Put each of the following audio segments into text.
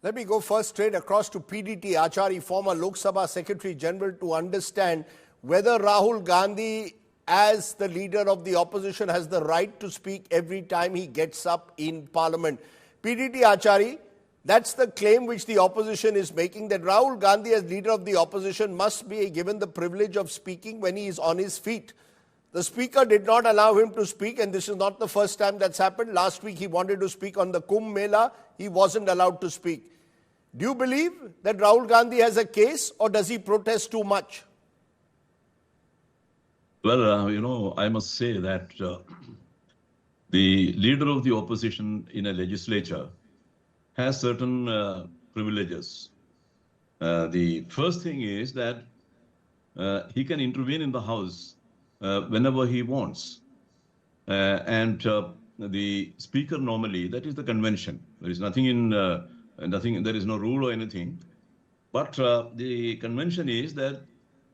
Let me go first straight across to PDT, Achari, former Lok Sabha Secretary General, to understand whether Rahul Gandhi, as the leader of the opposition, has the right to speak every time he gets up in Parliament. PDT, Achari, that's the claim which the opposition is making, that Rahul Gandhi, as leader of the opposition, must be given the privilege of speaking when he is on his feet. The speaker did not allow him to speak, and this is not the first time that's happened. Last week he wanted to speak on the Kumbh Mela. He wasn't allowed to speak. Do you believe that Rahul Gandhi has a case, or does he protest too much? Well, I must say that the leader of the opposition in a legislature has certain privileges. The first thing is that he can intervene in the House whenever he wants. And the speaker normally, that is the convention. There is nothing in, there is no rule or anything. But the convention is that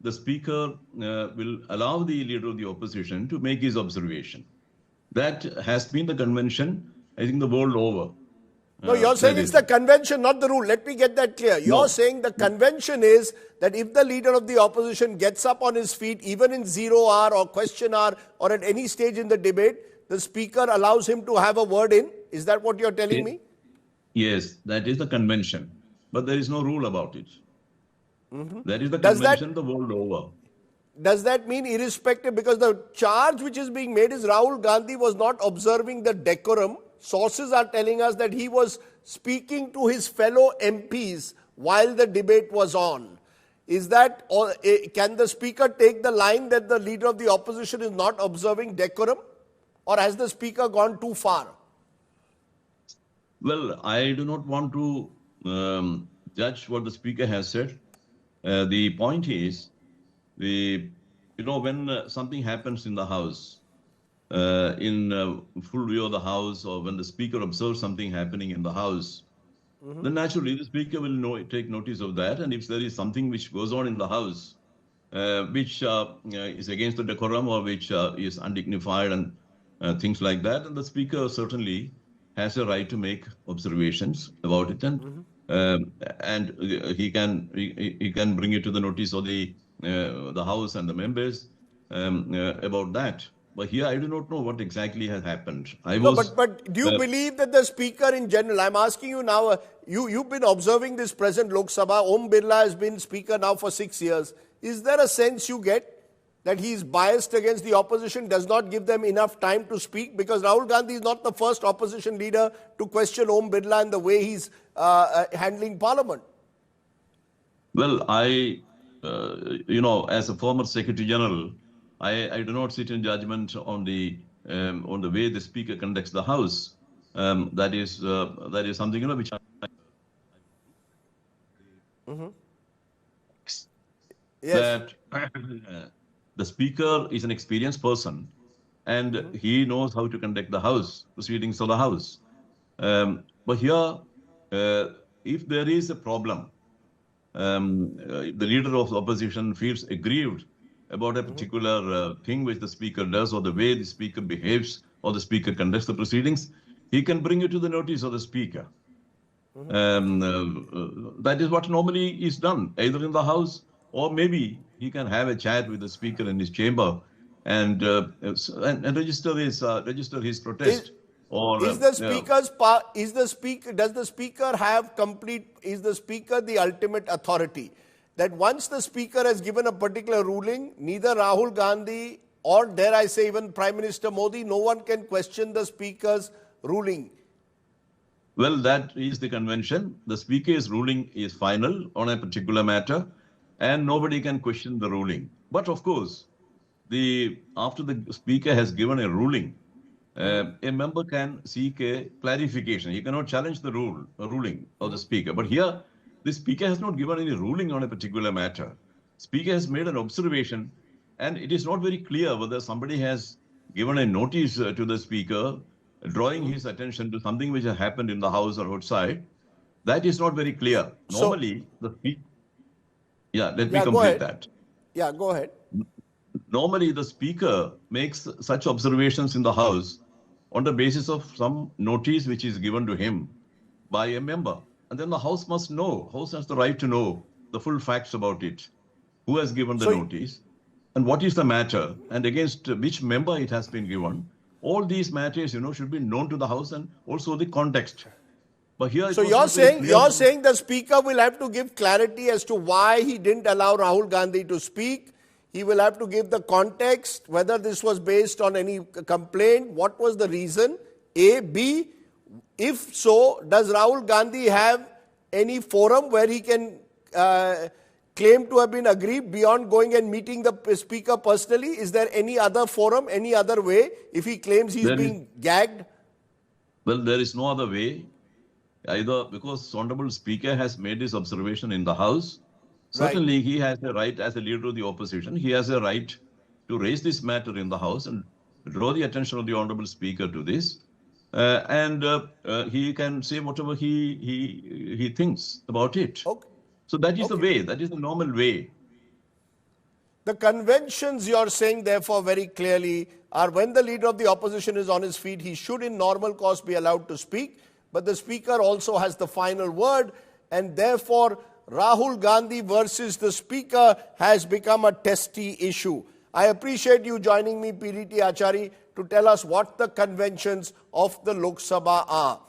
the speaker will allow the leader of the opposition to make his observation. That has been the convention, I think, the world over. No, you're saying it's the convention, not the rule. Let me get that clear. You're saying the convention is that if the leader of the opposition gets up on his feet, even in 0 hour or question hour or at any stage in the debate, the speaker allows him to have a word in. Is that what you're telling me? Yes, that is the convention. But there is no rule about it. That is the convention the world over. Does that mean irrespective? Because the charge which is being made is Rahul Gandhi was not observing the decorum. Sources are telling us that he was speaking to his fellow MPs while the debate was on. Is that, or can the speaker take the line that the leader of the opposition is not observing decorum? Or has the speaker gone too far? Well, I do not want to judge what the speaker has said. The point is, when something happens in the House, in full view of the House, or when the speaker observes something happening in the House, then naturally the speaker will take notice of that. And if there is something which goes on in the House, which is against the decorum or which is undignified and things like that, and the speaker certainly has a right to make observations about it, and he can bring it to the notice of the House and the members about that. But here I do not know what exactly has happened. But do you believe that the speaker in general, I'm asking you now, you've been observing this present Lok Sabha, Om Birla has been speaker now for 6 years. Is there a sense you get that he's biased against the opposition, does not give them enough time to speak? Because Rahul Gandhi is not the first opposition leader to question Om Birla and the way he's handling Parliament. Well, as a former Secretary General, I do not sit in judgment on the way the speaker conducts the House. That is something which that the speaker is an experienced person, and he knows how to conduct the House proceedings of the House. But here, if there is a problem, the leader of the opposition feels aggrieved about a particular thing which the speaker does, or the way the speaker behaves, or the speaker conducts the proceedings, he can bring it to the notice of the speaker. That is what normally is done, either in the House, or maybe he can have a chat with the speaker in his chamber and register his protest. Does the speaker the ultimate authority? That once the speaker has given a particular ruling, neither Rahul Gandhi or, dare I say, even Prime Minister Modi, no one can question the speaker's ruling. Well, that is the convention. The speaker's ruling is final on a particular matter, and nobody can question the ruling. But of course, after the speaker has given a ruling, a member can seek a clarification. He cannot challenge the ruling of the speaker. But here, the speaker has not given any ruling on a particular matter. Speaker has made an observation, and it is not very clear whether somebody has given a notice to the speaker, drawing his attention to something which has happened in the House or outside. That is not very clear. Normally, let me complete that. Yeah, go ahead. Normally, the speaker makes such observations in the House on the basis of some notice which is given to him by a member. and then the House must know. House has the right to know the full facts about it. Who has given the notice, and what is the matter, and against which member it has been given. All these matters, should be known to the House, and also the context. But here, so you're saying the Speaker will have to give clarity as to why he didn't allow Rahul Gandhi to speak. He will have to give the context, whether this was based on any complaint, what was the reason, A. B. If so, does Rahul Gandhi have any forum where he can claim to have been aggrieved beyond going and meeting the Speaker personally? Is there any other forum, any other way, if he claims he's being gagged? Well, there is no other way, either because Honorable Speaker has made this observation in the House. Certainly, he has a right, as a leader of the opposition, he has a right to raise this matter in the House and draw the attention of the Honorable Speaker to this. And he can say whatever he thinks about it. Okay. So that is the way, that is the normal way. The conventions you're saying, therefore, very clearly are when the leader of the opposition is on his feet, he should in normal course be allowed to speak. But the Speaker also has the final word, and therefore Rahul Gandhi versus the Speaker has become a testy issue. I appreciate you joining me, PDT Achari, to tell us what the conventions of the Lok Sabha are.